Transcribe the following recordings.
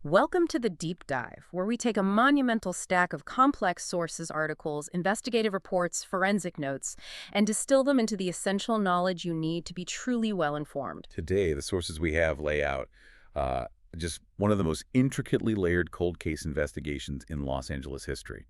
Welcome to the Deep Dive, where we take a monumental stack of complex sources, articles, investigative reports, forensic notes, and distill them into the essential knowledge you need to be truly well-informed. Today, the sources we have lay out just one of the most intricately layered cold case investigations in Los Angeles history.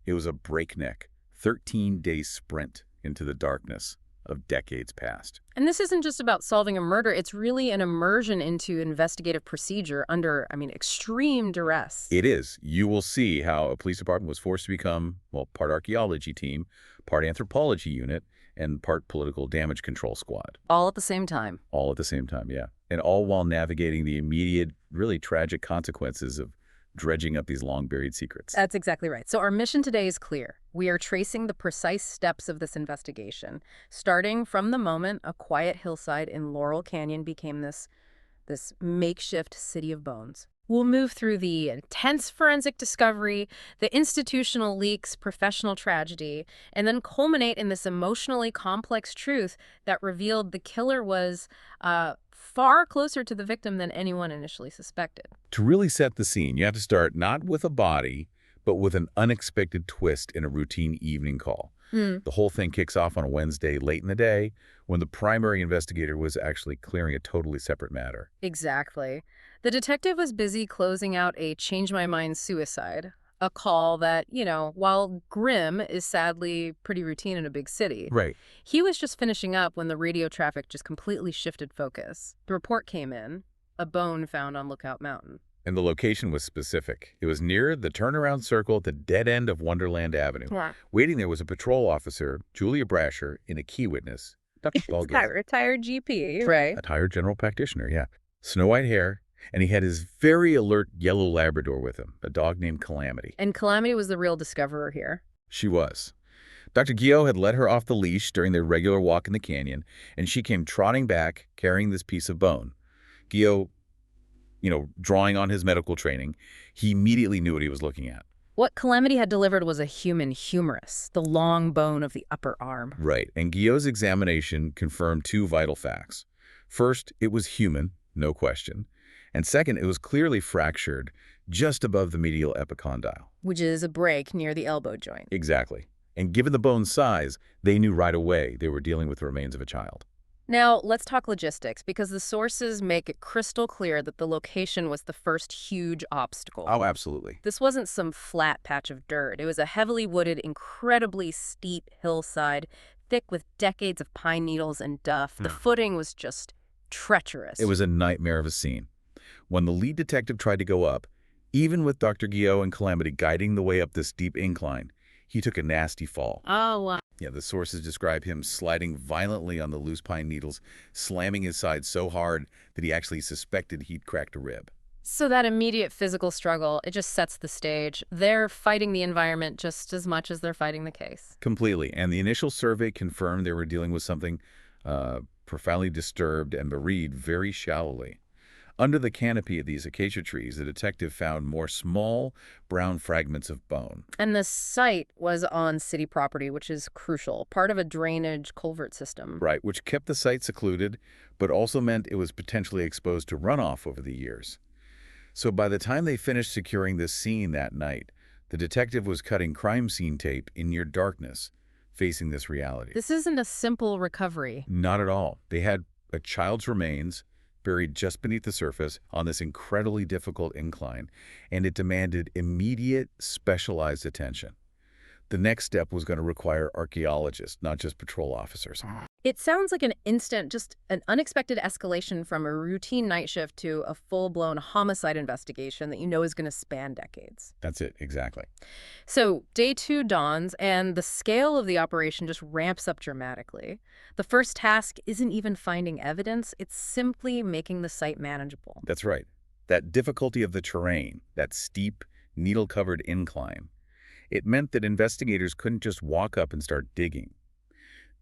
It was a breakneck, 13-day sprint into the darkness of decades past. And this isn't just about solving a murder, it's really an immersion into investigative procedure under, extreme duress. It is. You will see how a police department was forced to become, well, part archaeology team, part anthropology unit, and part political damage control squad. All at the same time. All at the same time, yeah. And all while navigating the immediate, really tragic consequences of dredging up these long-buried secrets. That's exactly right. So our mission today is clear. We are tracing the precise steps of this investigation, starting from the moment a quiet hillside in Laurel Canyon became this makeshift city of bones. We'll move through the intense forensic discovery, the institutional leaks, professional tragedy, and then culminate in this emotionally complex truth that revealed the killer was far closer to the victim than anyone initially suspected. To really set the scene, you have to start not with a body, but with an unexpected twist in a routine evening call. The whole thing kicks off on a Wednesday late in the day when the primary investigator was actually clearing a totally separate matter. Exactly. The detective was busy closing out a change my mind suicide, a call that, while grim, is sadly pretty routine in a big city. Right. He was just finishing up when the radio traffic just completely shifted focus. The report came in, a bone found on Lookout Mountain. And the location was specific. It was near the turnaround circle at the dead end of Wonderland Avenue. Yeah. Waiting there was a patrol officer, Julia Brasher, and a key witness, Dr. Baldwin. Retired GP. Right. A retired general practitioner, yeah. Snow-white hair, and he had his very alert yellow Labrador with him, a dog named Calamity. And Calamity was the real discoverer here. She was. Dr. Guillot had let her off the leash during their regular walk in the canyon, and she came trotting back carrying this piece of bone. Guillot, drawing on his medical training, he immediately knew what he was looking at. What Calamity had delivered was a human humerus, the long bone of the upper arm. Right, and Guillot's examination confirmed two vital facts. First, it was human, no question. And second, it was clearly fractured just above the medial epicondyle. Which is a break near the elbow joint. Exactly. And given the bone's size, they knew right away they were dealing with the remains of a child. Now, let's talk logistics, because the sources make it crystal clear that the location was the first huge obstacle. Oh, absolutely. This wasn't some flat patch of dirt. It was a heavily wooded, incredibly steep hillside, thick with decades of pine needles and duff. The footing was just treacherous. It was a nightmare of a scene. When the lead detective tried to go up, even with Dr. Guillot and Calamity guiding the way up this steep incline, he took a nasty fall. Oh, wow. Yeah, the sources describe him sliding violently on the loose pine needles, slamming his side so hard that he actually suspected he'd cracked a rib. So that immediate physical struggle, it just sets the stage. They're fighting the environment just as much as they're fighting the case. Completely. And the initial survey confirmed they were dealing with something profoundly disturbed and buried very shallowly. Under the canopy of these acacia trees, the detective found more small, brown fragments of bone. And the site was on city property, which is crucial, part of a drainage culvert system. Right, which kept the site secluded, but also meant it was potentially exposed to runoff over the years. So by the time they finished securing this scene that night, the detective was cutting crime scene tape in near darkness, facing this reality. This isn't a simple recovery. Not at all. They had a child's remains buried just beneath the surface on this incredibly difficult incline, and it demanded immediate, specialized attention. The next step was going to require archaeologists, not just patrol officers. It sounds like just an unexpected escalation from a routine night shift to a full-blown homicide investigation that is going to span decades. That's it, exactly. So day 2 dawns, and the scale of the operation just ramps up dramatically. The first task isn't even finding evidence, it's simply making the site manageable. That's right. That difficulty of the terrain, that steep, needle-covered incline, it meant that investigators couldn't just walk up and start digging.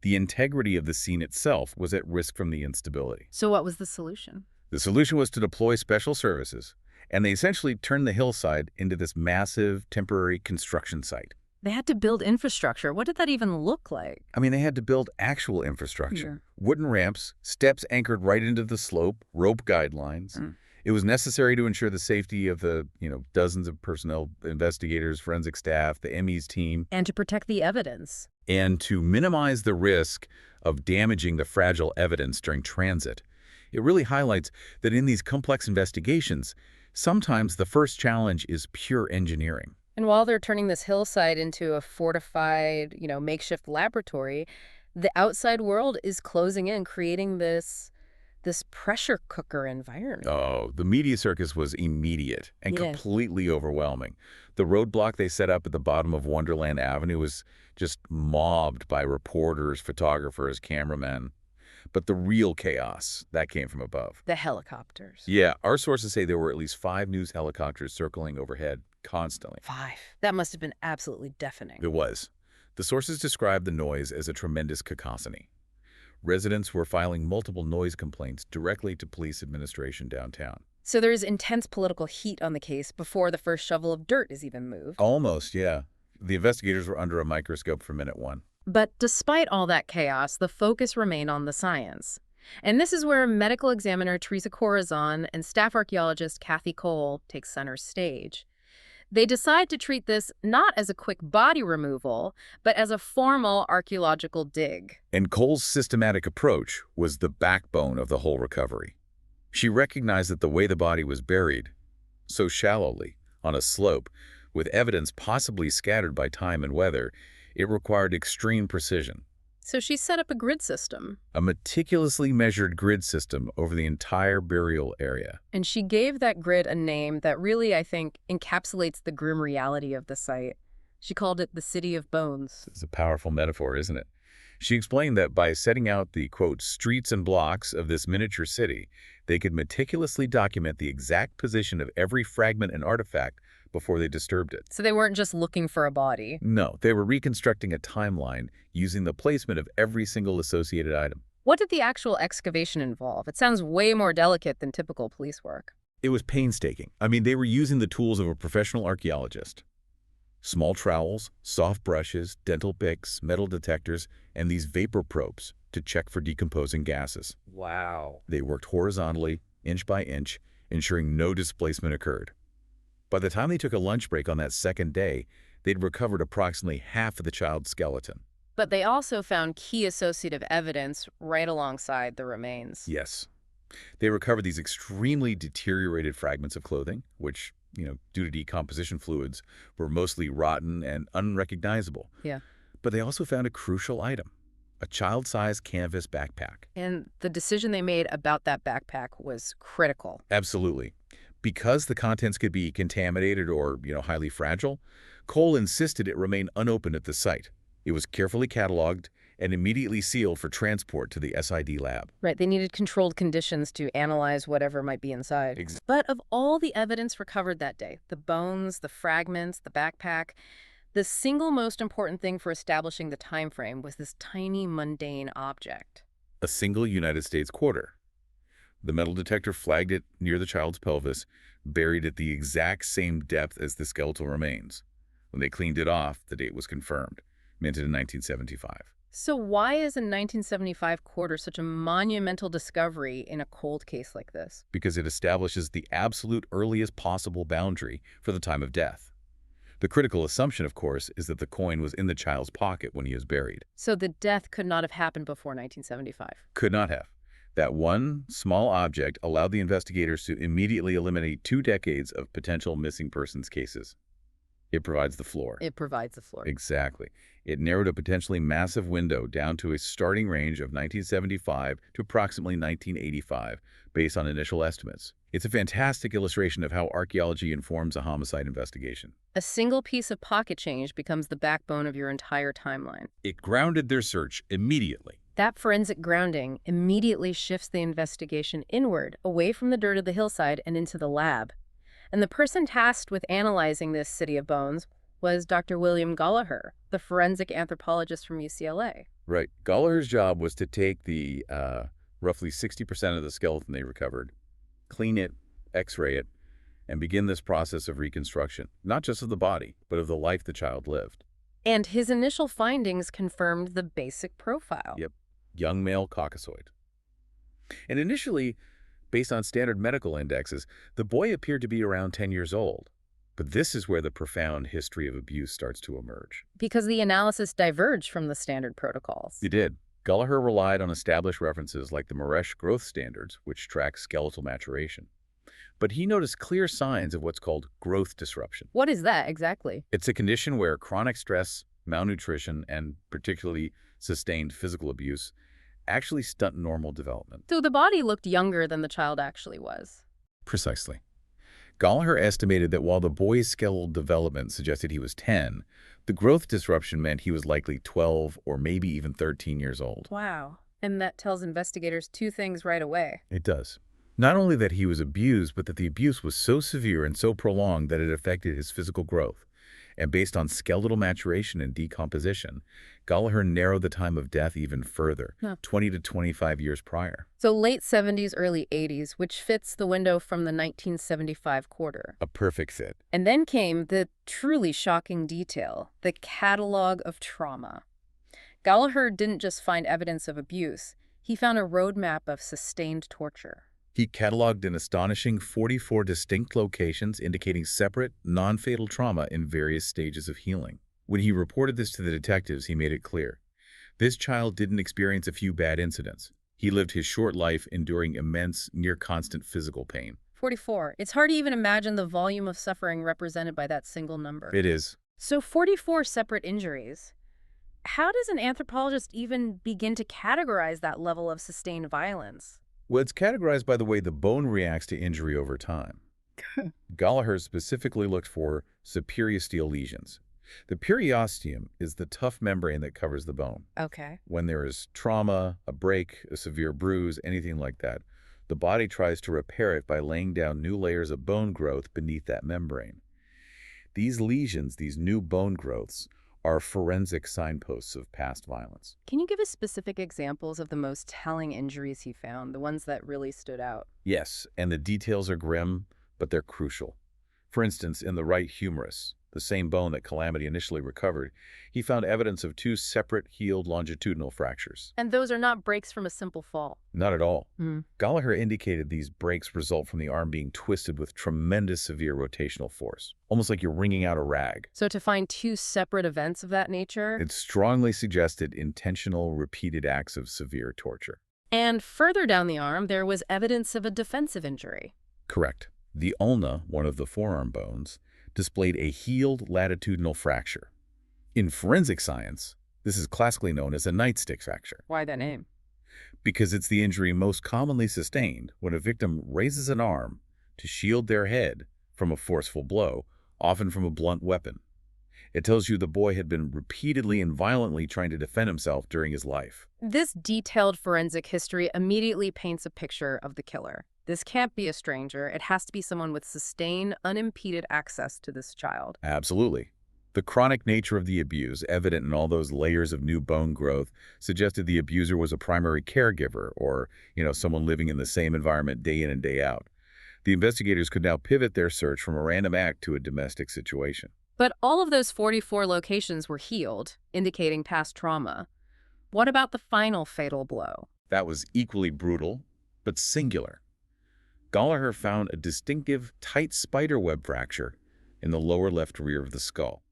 The integrity of the scene itself was at risk from the instability. So what was the solution? The solution was to deploy special services, and they essentially turned the hillside into this massive temporary construction site. They had to build infrastructure. What did that even look like? They had to build actual infrastructure. Wooden ramps, steps anchored right into the slope, rope guidelines. It was necessary to ensure the safety of the, dozens of personnel, investigators, forensic staff, the ME's team, And to protect the evidence. and to minimize the risk of damaging the fragile evidence during transit. It really highlights that in these complex investigations, sometimes the first challenge is pure engineering. And while they're turning this hillside into a fortified, makeshift laboratory, the outside world is closing in, creating this pressure cooker environment. Oh, the media circus was immediate and Yeah. completely overwhelming. The roadblock they set up at the bottom of Wonderland Avenue was just mobbed by reporters, photographers, cameramen. But the real chaos, that came from above. The helicopters. Yeah, our sources say there were at least 5 news helicopters circling overhead constantly. 5. That must have been absolutely deafening. It was. The sources described the noise as a tremendous cacophony. Residents were filing multiple noise complaints directly to police administration downtown. So there's intense political heat on the case before the first shovel of dirt is even moved. Almost, yeah. The investigators were under a microscope from minute one. But despite all that chaos, the focus remained on the science. And this is where medical examiner Teresa Corazon and staff archaeologist Kathy Cole take center stage. They decide to treat this not as a quick body removal, but as a formal archaeological dig. And Cole's systematic approach was the backbone of the whole recovery. She recognized that the way the body was buried, so shallowly, on a slope, with evidence possibly scattered by time and weather, it required extreme precision. So she set up a grid system. A meticulously measured grid system over the entire burial area. And she gave that grid a name that really, I think, encapsulates the grim reality of the site. She called it the City of Bones. It's a powerful metaphor, isn't it? She explained that by setting out the, quote, streets and blocks of this miniature city, they could meticulously document the exact position of every fragment and artifact before they disturbed it. So they weren't just looking for a body. No, they were reconstructing a timeline using the placement of every single associated item. What did the actual excavation involve? It sounds way more delicate than typical police work. It was painstaking. I mean, they were using the tools of a professional archaeologist. Small trowels, soft brushes, dental picks, metal detectors, and these vapor probes to check for decomposing gases. Wow. They worked horizontally, inch by inch, ensuring no displacement occurred. By the time they took a lunch break on that second day, they'd recovered approximately half of the child's skeleton. But they also found key associative evidence right alongside the remains. Yes. They recovered these extremely deteriorated fragments of clothing, which, due to decomposition fluids, were mostly rotten and unrecognizable. Yeah. But they also found a crucial item, a child-sized canvas backpack. And the decision they made about that backpack was critical. Absolutely. Because the contents could be contaminated or, highly fragile, Cole insisted it remain unopened at the site. It was carefully cataloged and immediately sealed for transport to the SID lab. Right, they needed controlled conditions to analyze whatever might be inside. But of all the evidence recovered that day, the bones, the fragments, the backpack, the single most important thing for establishing the time frame was this tiny, mundane object. A single United States quarter. The metal detector flagged it near the child's pelvis, buried at the exact same depth as the skeletal remains. When they cleaned it off, the date was confirmed, minted in 1975. So why is a 1975 quarter such a monumental discovery in a cold case like this? Because it establishes the absolute earliest possible boundary for the time of death. The critical assumption, of course, is that the coin was in the child's pocket when he was buried. So the death could not have happened before 1975. Could not have. That one small object allowed the investigators to immediately eliminate 2 decades of potential missing persons cases. It provides the floor. It provides the floor. Exactly. It narrowed a potentially massive window down to a starting range of 1975 to approximately 1985, based on initial estimates. It's a fantastic illustration of how archaeology informs a homicide investigation. A single piece of pocket change becomes the backbone of your entire timeline. It grounded their search immediately. That forensic grounding immediately shifts the investigation inward, away from the dirt of the hillside and into the lab. And the person tasked with analyzing this City of Bones was Dr. William Gallagher, the forensic anthropologist from UCLA. Right. Gallagher's job was to take the roughly 60% of the skeleton they recovered, clean it, x-ray it, and begin this process of reconstruction, not just of the body, but of the life the child lived. And his initial findings confirmed the basic profile. Yep. Young male Caucasoid. And initially, Based on standard medical indexes, the boy appeared to be around 10 years old. But this is where the profound history of abuse starts to emerge. Because the analysis diverged from the standard protocols. It did. Gallagher relied on established references like the Moresh growth standards, which track skeletal maturation. But he noticed clear signs of what's called growth disruption. What is that exactly? It's a condition where chronic stress, malnutrition, and particularly sustained physical abuse actually stunt normal development. So the body looked younger than the child actually was. Precisely. Gallagher estimated that while the boy's skeletal development suggested he was 10, the growth disruption meant he was likely 12 or maybe even 13 years old. Wow. And that tells investigators two things right away. It does. Not only that he was abused, but that the abuse was so severe and so prolonged that it affected his physical growth. And based on skeletal maturation and decomposition, Gallagher narrowed the time of death even further, 20 to 25 years prior. So late 70s, early 80s, which fits the window from the 1975 quarter. A perfect fit. And then came the truly shocking detail, the catalog of trauma. Gallagher didn't just find evidence of abuse, he found a roadmap of sustained torture. He cataloged an astonishing 44 distinct locations indicating separate, non-fatal trauma in various stages of healing. When he reported this to the detectives, he made it clear. This child didn't experience a few bad incidents. He lived his short life enduring immense, near-constant physical pain. 44. It's hard to even imagine the volume of suffering represented by that single number. It is. So 44 separate injuries. How does an anthropologist even begin to categorize that level of sustained violence? Well, it's categorized by the way the bone reacts to injury over time. Gallagher specifically looked for superiosteal lesions. The periosteum is the tough membrane that covers the bone. Okay. When there is trauma, a break, a severe bruise, anything like that, the body tries to repair it by laying down new layers of bone growth beneath that membrane. These lesions, these new bone growths, are forensic signposts of past violence. Can you give us specific examples of the most telling injuries he found, the ones that really stood out? Yes, and the details are grim, but they're crucial. For instance, in the right humerus, the same bone that Calamity initially recovered, he found evidence of two separate healed longitudinal fractures. And those are not breaks from a simple fall. Not at all. Mm. Gallagher indicated these breaks result from the arm being twisted with tremendous severe rotational force, almost like you're wringing out a rag. So to find two separate events of that nature? It strongly suggested intentional, repeated acts of severe torture. And further down the arm, there was evidence of a defensive injury. Correct. The ulna, one of the forearm bones, displayed a healed latitudinal fracture. In forensic science, this is classically known as a nightstick fracture. Why that name? Because it's the injury most commonly sustained when a victim raises an arm to shield their head from a forceful blow, often from a blunt weapon. It tells you the boy had been repeatedly and violently trying to defend himself during his life. This detailed forensic history immediately paints a picture of the killer. This can't be a stranger. It has to be someone with sustained, unimpeded access to this child. Absolutely. The chronic nature of the abuse, evident in all those layers of new bone growth, suggested the abuser was a primary caregiver or, someone living in the same environment day in and day out. The investigators could now pivot their search from a random act to a domestic situation. But all of those 44 locations were healed, indicating past trauma. What about the final fatal blow? That was equally brutal, but singular. Gallagher found a distinctive, tight spiderweb fracture in the lower left rear of the skull.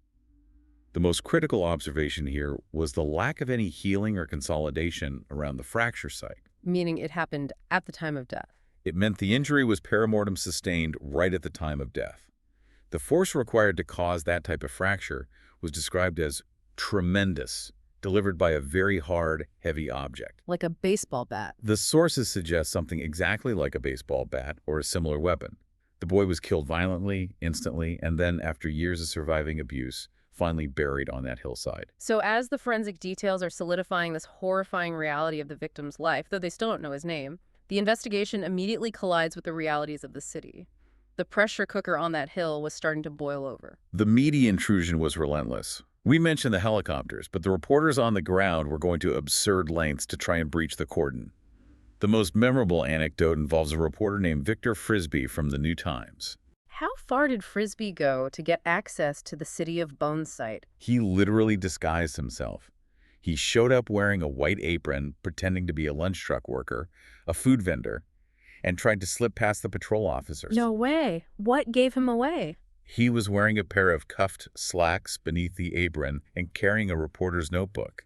The most critical observation here was the lack of any healing or consolidation around the fracture site. Meaning it happened at the time of death. It meant the injury was perimortem sustained right at the time of death. The force required to cause that type of fracture was described as tremendous, delivered by a very hard, heavy object. Like a baseball bat. The sources suggest something exactly like a baseball bat or a similar weapon. The boy was killed violently, instantly, and then, after years of surviving abuse, finally buried on that hillside. So as the forensic details are solidifying this horrifying reality of the victim's life, though they still don't know his name, the investigation immediately collides with the realities of the city. The pressure cooker on that hill was starting to boil over. The media intrusion was relentless. We mentioned the helicopters, but the reporters on the ground were going to absurd lengths to try and breach the cordon. The most memorable anecdote involves a reporter named Victor Frisbee from the New Times. How far did Frisbee go to get access to the City of Bones site? He literally disguised himself. He showed up wearing a white apron, pretending to be a lunch truck worker, a food vendor, and tried to slip past the patrol officers. No way. What gave him away? He was wearing a pair of cuffed slacks beneath the apron and carrying a reporter's notebook.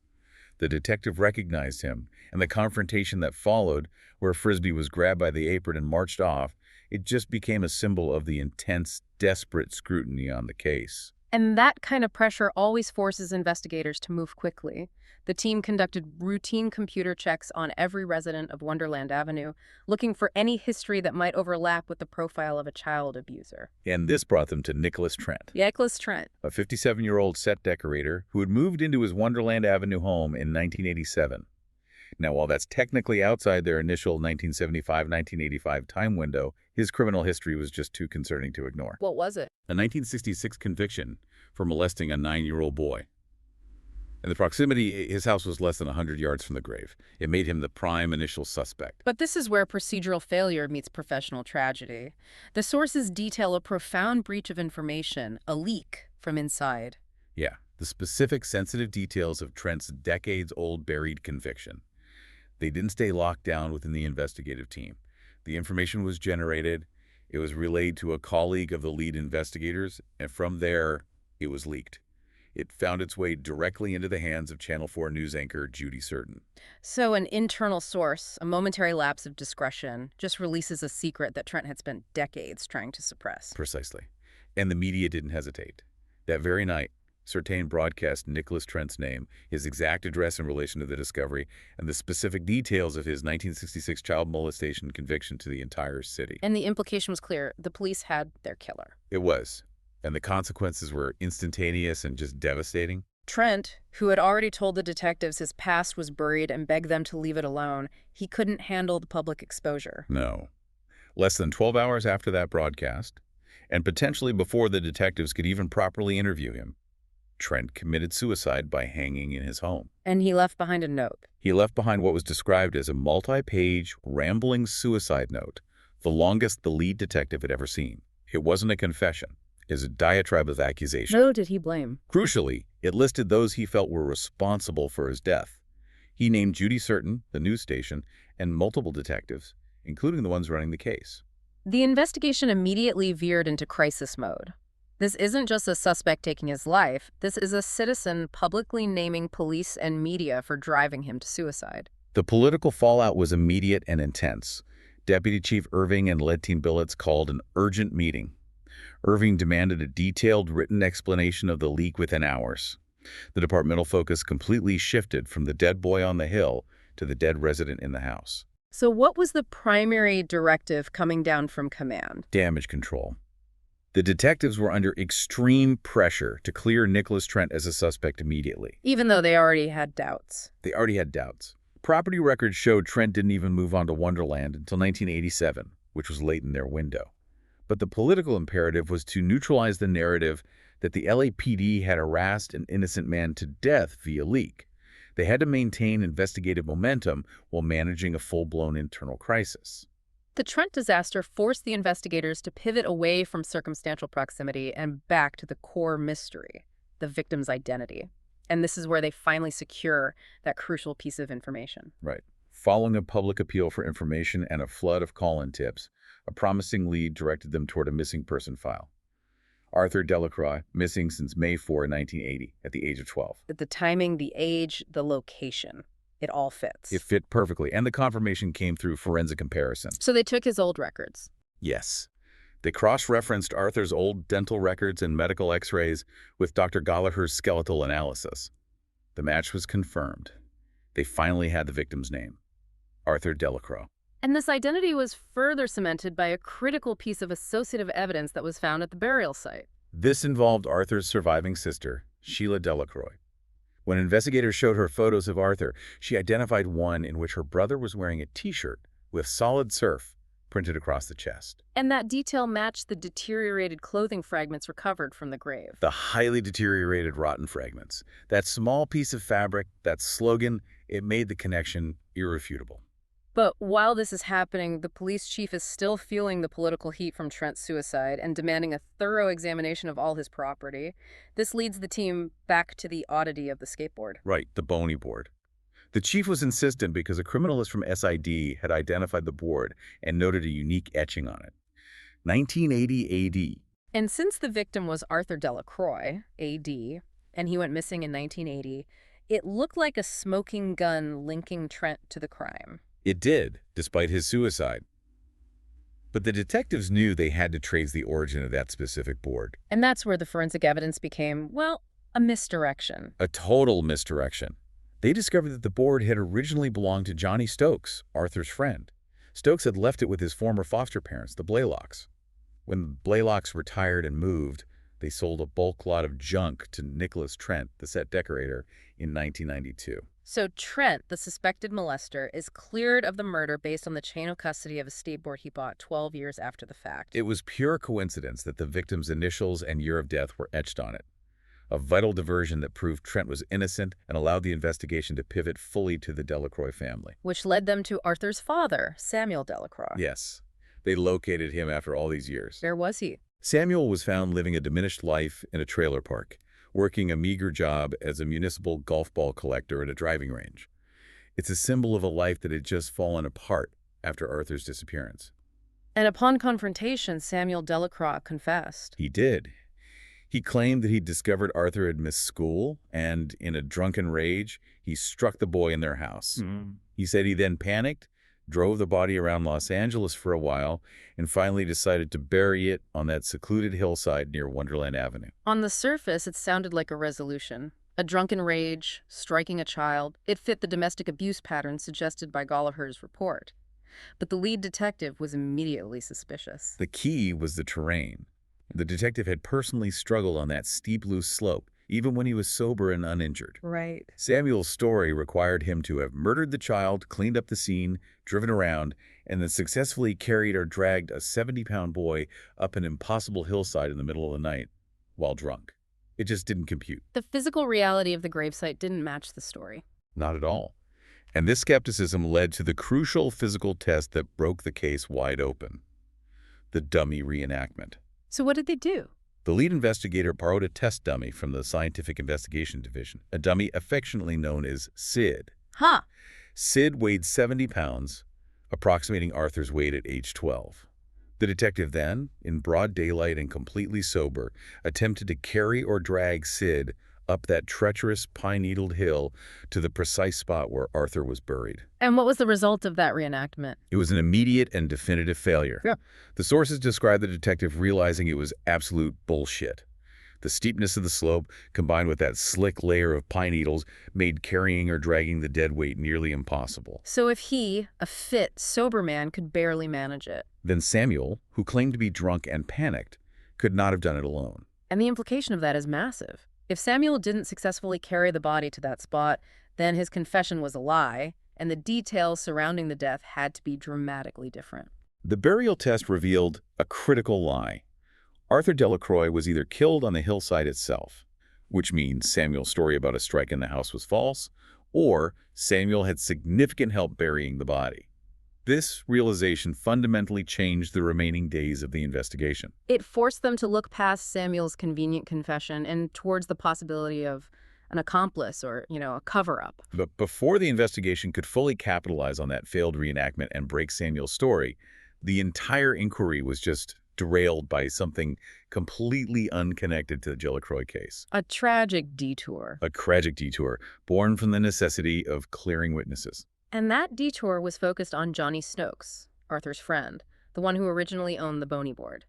The detective recognized him, and the confrontation that followed, where Frisbee was grabbed by the apron and marched off, it just became a symbol of the intense, desperate scrutiny on the case. And that kind of pressure always forces investigators to move quickly. The team conducted routine computer checks on every resident of Wonderland Avenue, looking for any history that might overlap with the profile of a child abuser. And this brought them to Nicholas Trent, Nicholas Trent. a 57-year-old set decorator who had moved into his Wonderland Avenue home in 1987. Now, while that's technically outside their initial 1975-1985 time window, his criminal history was just too concerning to ignore. What was it? A 1966 conviction for molesting a 9-year-old boy. In the proximity, his house was less than 100 yards from the grave. It made him the prime initial suspect. But this is where procedural failure meets professional tragedy. The sources detail a profound breach of information, a leak from inside. Yeah, the specific sensitive details of Trent's decades-old buried conviction. They didn't stay locked down within the investigative team. The information was generated, it was relayed to a colleague of the lead investigators, and from there, it was leaked. It found its way directly into the hands of Channel 4 news anchor Judy Certain. So an internal source, a momentary lapse of discretion, just releases a secret that Trent had spent decades trying to suppress. Precisely. And the media didn't hesitate. That very night, Certain broadcast Nicholas Trent's name, his exact address in relation to the discovery, and the specific details of his 1966 child molestation conviction to the entire city. And the implication was clear. The police had their killer. It was. And the consequences were instantaneous and just devastating. Trent, who had already told the detectives his past was buried and begged them to leave it alone, he couldn't handle the public exposure. No. Less than 12 hours after that broadcast, and potentially before the detectives could even properly interview him, Trent committed suicide by hanging in his home. And he left behind a note. He left behind what was described as a multi-page, rambling suicide note, the longest the lead detective had ever seen. It wasn't a confession. It was a diatribe of accusation. Who did he blame? Crucially, it listed those he felt were responsible for his death. He named Judy Certain, the news station, and multiple detectives, including the ones running the case. The investigation immediately veered into crisis mode. This isn't just a suspect taking his life. This is a citizen publicly naming police and media for driving him to suicide. The political fallout was immediate and intense. Deputy Chief Irving and Lead Team Billets called an urgent meeting. Irving demanded a detailed written explanation of the leak within hours. The departmental focus completely shifted from the dead boy on the hill to the dead resident in the house. So what was the primary directive coming down from command? Damage control. The detectives were under extreme pressure to clear Nicholas Trent as a suspect immediately. Even though they already had doubts. They already had doubts. Property records showed Trent didn't even move on to Wonderland until 1987, which was late in their window. But the political imperative was to neutralize the narrative that the LAPD had harassed an innocent man to death via leak. They had to maintain investigative momentum while managing a full-blown internal crisis. The Trent disaster forced the investigators to pivot away from circumstantial proximity and back to the core mystery, the victim's identity. And this is where they finally secure that crucial piece of information. Right. Following a public appeal for information and a flood of call-in tips, a promising lead directed them toward a missing person file. Arthur Delacroix, missing since May 4, 1980, at the age of 12. The timing, the age, the location. It all fits. It fit perfectly, and the confirmation came through forensic comparison. So they took his old records. Yes. They cross-referenced Arthur's old dental records and medical x-rays with Dr. Gallagher's skeletal analysis. The match was confirmed. They finally had the victim's name, Arthur Delacroix. And this identity was further cemented by a critical piece of associative evidence that was found at the burial site. This involved Arthur's surviving sister, Sheila Delacroix. When investigators showed her photos of Arthur, she identified one in which her brother was wearing a T-shirt with "Solid Surf" printed across the chest. And that detail matched the deteriorated clothing fragments recovered from the grave. The highly deteriorated rotten fragments. That small piece of fabric, that slogan, it made the connection irrefutable. But while this is happening, the police chief is still feeling the political heat from Trent's suicide and demanding a thorough examination of all his property. This leads the team back to the oddity of the skateboard. Right, the bony board. The chief was insistent because a criminalist from SID had identified the board and noted a unique etching on it. 1980 AD. And since the victim was Arthur Delacroix, A.D., and he went missing in 1980, it looked like a smoking gun linking Trent to the crime. It did, despite his suicide. But the detectives knew they had to trace the origin of that specific board. And that's where the forensic evidence became, well, a misdirection. A total misdirection. They discovered that the board had originally belonged to Johnny Stokes, Arthur's friend. Stokes had left it with his former foster parents, the Blaylocks. When the Blaylocks retired and moved, they sold a bulk lot of junk to Nicholas Trent, the set decorator, in 1992. So Trent, the suspected molester, is cleared of the murder based on the chain of custody of a skateboard he bought 12 years after the fact. It was pure coincidence that the victim's initials and year of death were etched on it. A vital diversion that proved Trent was innocent and allowed the investigation to pivot fully to the Delacroix family. Which led them to Arthur's father, Samuel Delacroix. Yes, they located him after all these years. Where was he? Samuel was found living a diminished life in a trailer park, working a meager job as a municipal golf ball collector at a driving range. It's a symbol of a life that had just fallen apart after Arthur's disappearance. And upon confrontation, Samuel Delacroix confessed. He did. He claimed that he'd discovered Arthur had missed school, and in a drunken rage, he struck the boy in their house. He said he then panicked, drove the body around Los Angeles for a while, and finally decided to bury it on that secluded hillside near Wonderland Avenue. On the surface, it sounded like a resolution. A drunken rage, striking a child. It fit the domestic abuse pattern suggested by Gallagher's report. But the lead detective was immediately suspicious. The key was the terrain. The detective had personally struggled on that steep, loose slope, even when he was sober and uninjured. Right. Samuel's story required him to have murdered the child, cleaned up the scene, driven around, and then successfully carried or dragged a 70-pound boy up an impossible hillside in the middle of the night while drunk. It just didn't compute. The physical reality of the gravesite didn't match the story. Not at all. And this skepticism led to the crucial physical test that broke the case wide open: the dummy reenactment. So what did they do? The lead investigator borrowed a test dummy from the Scientific Investigation Division, a dummy affectionately known as Sid. Huh. Sid weighed 70 pounds, approximating Arthur's weight at age 12. The detective then, in broad daylight and completely sober, attempted to carry or drag Sid up that treacherous pine-needled hill to the precise spot where Arthur was buried. And what was the result of that reenactment? It was an immediate and definitive failure. Yeah. The sources described the detective realizing it was absolute bullshit. The steepness of the slope, combined with that slick layer of pine needles, made carrying or dragging the dead weight nearly impossible. So if he, a fit, sober man, could barely manage it. Then Samuel, who claimed to be drunk and panicked, could not have done it alone. And the implication of that is massive. If Samuel didn't successfully carry the body to that spot, then his confession was a lie, and the details surrounding the death had to be dramatically different. The burial test revealed a critical lie. Arthur Delacroix was either killed on the hillside itself, which means Samuel's story about a strike in the house was false, or Samuel had significant help burying the body. This realization fundamentally changed the remaining days of the investigation. It forced them to look past Samuel's convenient confession and towards the possibility of an accomplice or, a cover-up. But before the investigation could fully capitalize on that failed reenactment and break Samuel's story, the entire inquiry was just derailed by something completely unconnected to the Delacroix case. A tragic detour. A tragic detour, born from the necessity of clearing witnesses. And that detour was focused on Johnny Stokes, Arthur's friend, the one who originally owned the bony board.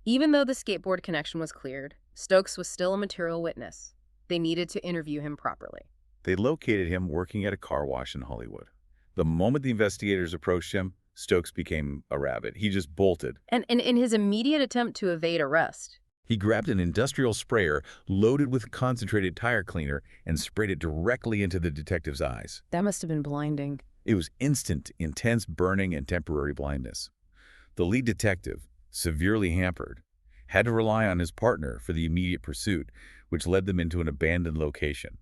Even though the skateboard connection was cleared, Stokes was still a material witness. They needed to interview him properly. They located him working at a car wash in Hollywood. The moment the investigators approached him, Stokes became a rabbit. He just bolted. And in his immediate attempt to evade arrest, he grabbed an industrial sprayer loaded with concentrated tire cleaner and sprayed it directly into the detective's eyes. that must have been blinding. It was instant, intense burning and temporary blindness. The lead detective, severely hampered, had to rely on his partner for the immediate pursuit, which led them into an abandoned location,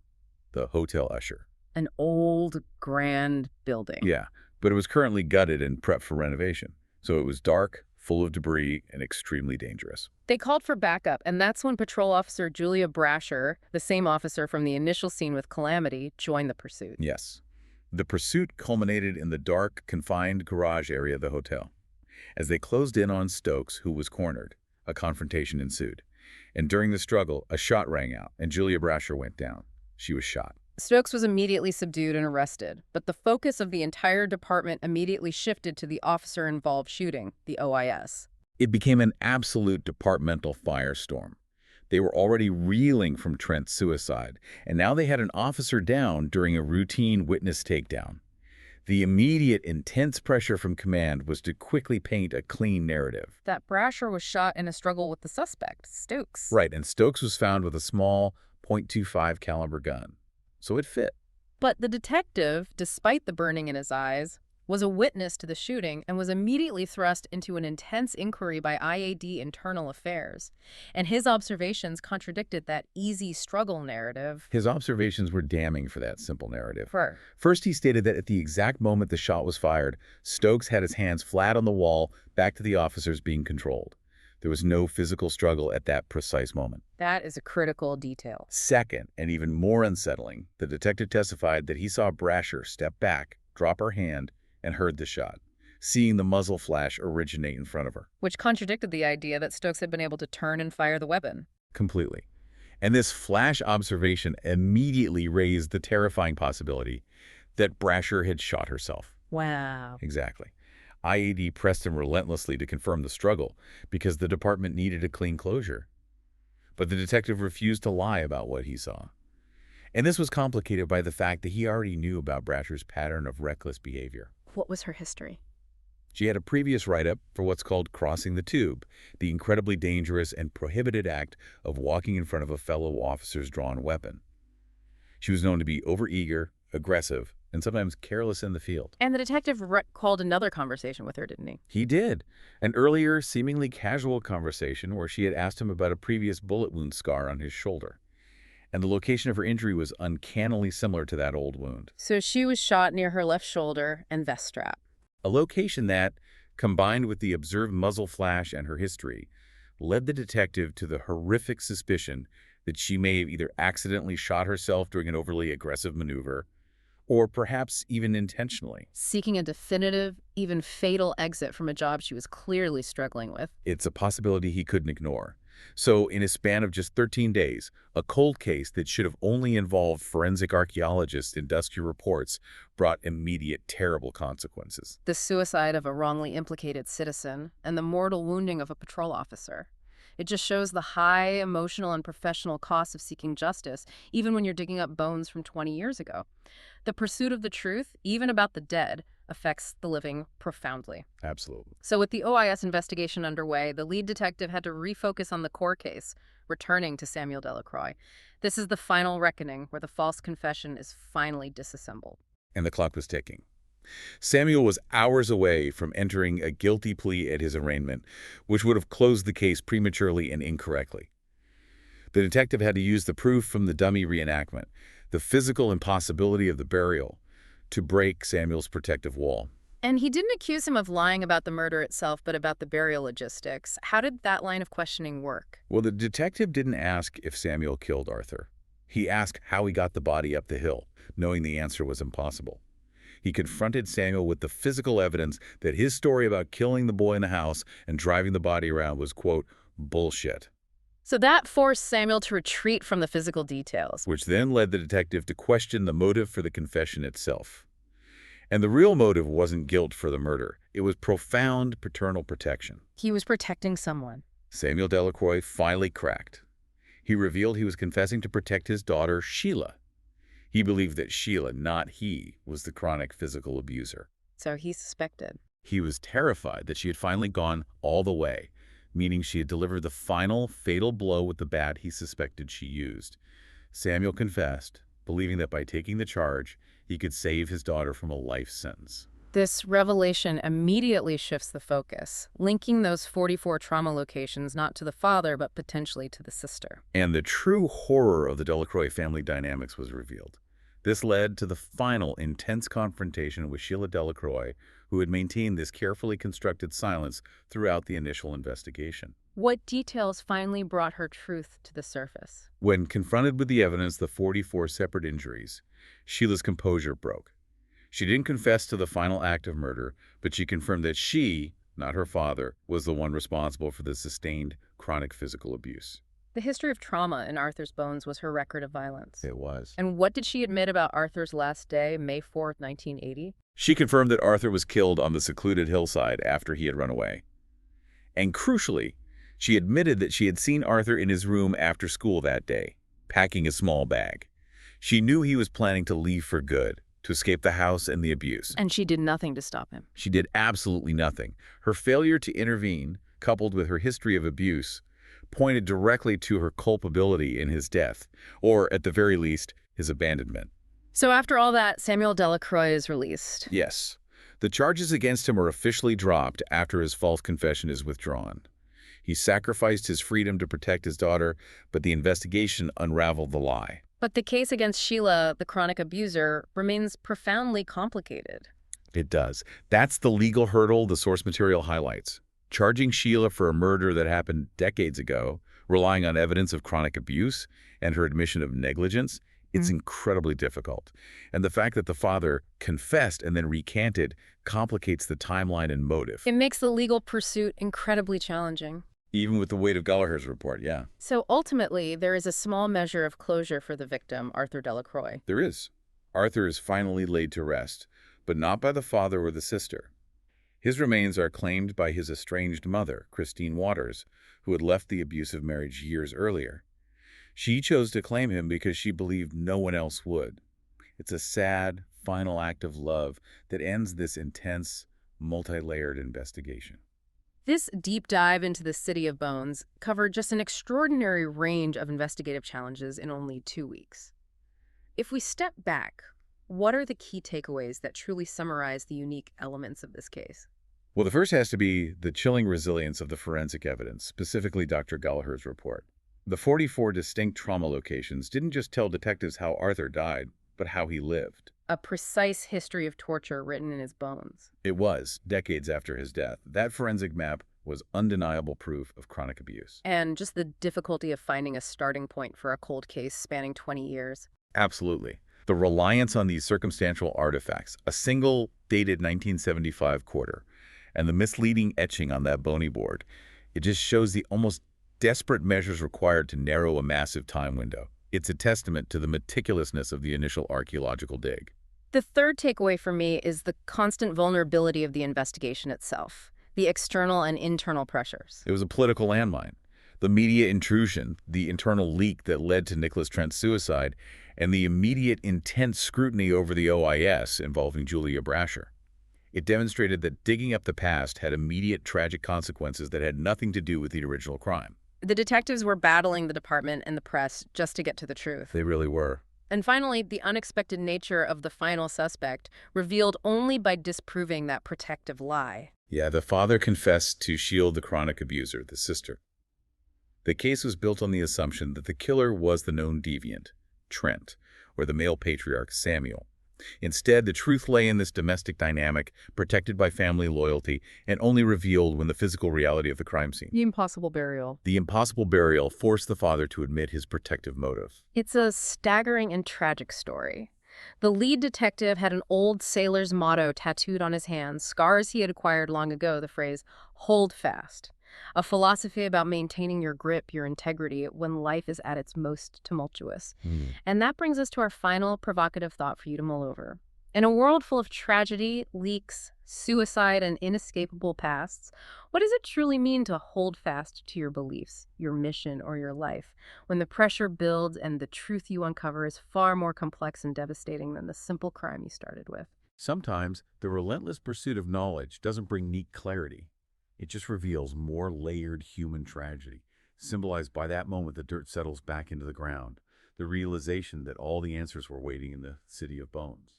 the Hotel Usher. An old, grand building. Yeah, but it was currently gutted and prepped for renovation. So it was dark, full of debris, and extremely dangerous. They called for backup, and that's when Patrol Officer Julia Brasher, the same officer from the initial scene with Calamity, joined the pursuit. Yes. The pursuit culminated in the dark, confined garage area of the hotel. As they closed in on Stokes, who was cornered, a confrontation ensued. And during the struggle, a shot rang out, and Julia Brasher went down. She was shot. Stokes was immediately subdued and arrested, but the focus of the entire department immediately shifted to the officer-involved shooting, the OIS. It became an absolute departmental firestorm. They were already reeling from Trent's suicide, and now they had an officer down during a routine witness takedown. The immediate, intense pressure from command was to quickly paint a clean narrative. That Brasher was shot in a struggle with the suspect, Stokes. Right, and Stokes was found with a small .25 caliber gun. So it fit. But the detective, despite the burning in his eyes, was a witness to the shooting and was immediately thrust into an intense inquiry by IAD Internal Affairs. And his observations contradicted that easy struggle narrative. His observations were damning for that simple narrative. For First, he stated that at the exact moment the shot was fired, Stokes had his hands flat on the wall, back to the officers being controlled. There was no physical struggle at that precise moment. That is a critical detail. Second, and even more unsettling, the detective testified that he saw Brasher step back, drop her hand, and heard the shot, seeing the muzzle flash originate in front of her. Which contradicted the idea that Stokes had been able to turn and fire the weapon. Completely. And this flash observation immediately raised the terrifying possibility that Brasher had shot herself. Wow. Exactly. IAD pressed him relentlessly to confirm the struggle because the department needed a clean closure. But the detective refused to lie about what he saw. And this was complicated by the fact that he already knew about Brasher's pattern of reckless behavior. What was her history? She had a previous write-up for what's called crossing the tube, the incredibly dangerous and prohibited act of walking in front of a fellow officer's drawn weapon. She was known to be overeager, aggressive, and sometimes careless in the field. And the detective recalled another conversation with her, didn't he? He did. An earlier, seemingly casual conversation where she had asked him about a previous bullet wound scar on his shoulder. And the location of her injury was uncannily similar to that old wound. So she was shot near her left shoulder and vest strap. A location that, combined with the observed muzzle flash and her history, led the detective to the horrific suspicion that she may have either accidentally shot herself during an overly aggressive maneuver, or perhaps even intentionally. Seeking a definitive, even fatal exit from a job she was clearly struggling with. It's a possibility he couldn't ignore. So, in a span of just 13 days, a cold case that should have only involved forensic archaeologists and dusty reports brought immediate, terrible consequences. The suicide of a wrongly implicated citizen and the mortal wounding of a patrol officer. It just shows the high emotional and professional costs of seeking justice, even when you're digging up bones from 20 years ago. The pursuit of the truth, even about the dead, affects the living profoundly. Absolutely. So with the OIS investigation underway, the lead detective had to refocus on the core case, returning to Samuel Delacroix. This is the final reckoning where the false confession is finally disassembled. And the clock was ticking. Samuel was hours away from entering a guilty plea at his arraignment, which would have closed the case prematurely and incorrectly. The detective had to use the proof from the dummy reenactment, the physical impossibility of the burial, to break Samuel's protective wall. And he didn't accuse him of lying about the murder itself, but about the burial logistics. How did that line of questioning work? Well, the detective didn't ask if Samuel killed Arthur. He asked how he got the body up the hill, knowing the answer was impossible. He confronted Samuel with the physical evidence that his story about killing the boy in the house and driving the body around was, quote, bullshit. So that forced Samuel to retreat from the physical details. Which then led the detective to question the motive for the confession itself. And the real motive wasn't guilt for the murder. It was profound paternal protection. He was protecting someone. Samuel Delacroix finally cracked. He revealed he was confessing to protect his daughter, Sheila. He believed that Sheila, not he, was the chronic physical abuser. So he suspected. He was terrified that she had finally gone all the way, meaning she had delivered the final fatal blow with the bat he suspected she used. Samuel confessed, believing that by taking the charge, he could save his daughter from a life sentence. This revelation immediately shifts the focus, linking those 44 trauma locations not to the father, but potentially to the sister. And the true horror of the Delacroix family dynamics was revealed. This led to the final intense confrontation with Sheila Delacroix, who had maintained this carefully constructed silence throughout the initial investigation. What details finally brought her truth to the surface? When confronted with the evidence of the 44 separate injuries, Sheila's composure broke. She didn't confess to the final act of murder, but she confirmed that she, not her father, was the one responsible for the sustained chronic physical abuse. The history of trauma in Arthur's bones was her record of violence. It was. And what did she admit about Arthur's last day, May 4th, 1980? She confirmed that Arthur was killed on the secluded hillside after he had run away. And crucially, she admitted that she had seen Arthur in his room after school that day, packing a small bag. She knew he was planning to leave for good, to escape the house and the abuse. And she did nothing to stop him. She did absolutely nothing. Her failure to intervene, coupled with her history of abuse, pointed directly to her culpability in his death, or at the very least, his abandonment. So after all that, Samuel Delacroix is released. Yes, the charges against him are officially dropped after his false confession is withdrawn. He sacrificed his freedom to protect his daughter, but the investigation unraveled the lie. But the case against Sheila, the chronic abuser, remains profoundly complicated. It does. That's the legal hurdle the source material highlights. Charging Sheila for a murder that happened decades ago, relying on evidence of chronic abuse and her admission of negligence, it's incredibly difficult. And the fact that the father confessed and then recanted complicates the timeline and motive. It makes the legal pursuit incredibly challenging. Even with the weight of Gallagher's report, yeah. So ultimately, there is a small measure of closure for the victim, Arthur Delacroix. There is. Arthur is finally laid to rest, but not by the father or the sister. His remains are claimed by his estranged mother, Christine Waters, who had left the abusive marriage years earlier. She chose to claim him because she believed no one else would. It's a sad, final act of love that ends this intense, multi-layered investigation. This deep dive into the City of Bones covered just an extraordinary range of investigative challenges in only 2 weeks. If we step back, what are the key takeaways that truly summarize the unique elements of this case? Well, the first has to be the chilling resilience of the forensic evidence, specifically Dr. Gallagher's report. The 44 distinct trauma locations didn't just tell detectives how Arthur died, but how he lived. A precise history of torture written in his bones. It was, decades after his death. That forensic map was undeniable proof of chronic abuse. And just the difficulty of finding a starting point for a cold case spanning 20 years. Absolutely. The reliance on these circumstantial artifacts, a single dated 1975 quarter, and the misleading etching on that bony board, it just shows the almost desperate measures required to narrow a massive time window. It's a testament to the meticulousness of the initial archaeological dig. The third takeaway for me is the constant vulnerability of the investigation itself, the external and internal pressures. It was a political landmine. The media intrusion, the internal leak that led to Nicholas Trent's suicide, and the immediate intense scrutiny over the OIS involving Julia Brasher. It demonstrated that digging up the past had immediate tragic consequences that had nothing to do with the original crime. The detectives were battling the department and the press just to get to the truth. They really were. And finally, the unexpected nature of the final suspect, revealed only by disproving that protective lie. Yeah, the father confessed to shield the chronic abuser, the sister. The case was built on the assumption that the killer was the known deviant, Trent, or the male patriarch, Samuel. Instead, the truth lay in this domestic dynamic, protected by family loyalty, and only revealed when the physical reality of the crime scene. The impossible burial. The impossible burial forced the father to admit his protective motive. It's a staggering and tragic story. The lead detective had an old sailor's motto tattooed on his hands, scars he had acquired long ago, the phrase, "Hold fast." A philosophy about maintaining your grip, your integrity, when life is at its most tumultuous. And that brings us to our final provocative thought for you to mull over. In a world full of tragedy, leaks, suicide, and inescapable pasts, what does it truly mean to hold fast to your beliefs, your mission, or your life, when the pressure builds and the truth you uncover is far more complex and devastating than the simple crime you started with? Sometimes, the relentless pursuit of knowledge doesn't bring neat clarity. It just reveals more layered human tragedy, symbolized by that moment the dirt settles back into the ground, the realization that all the answers were waiting in the City of Bones.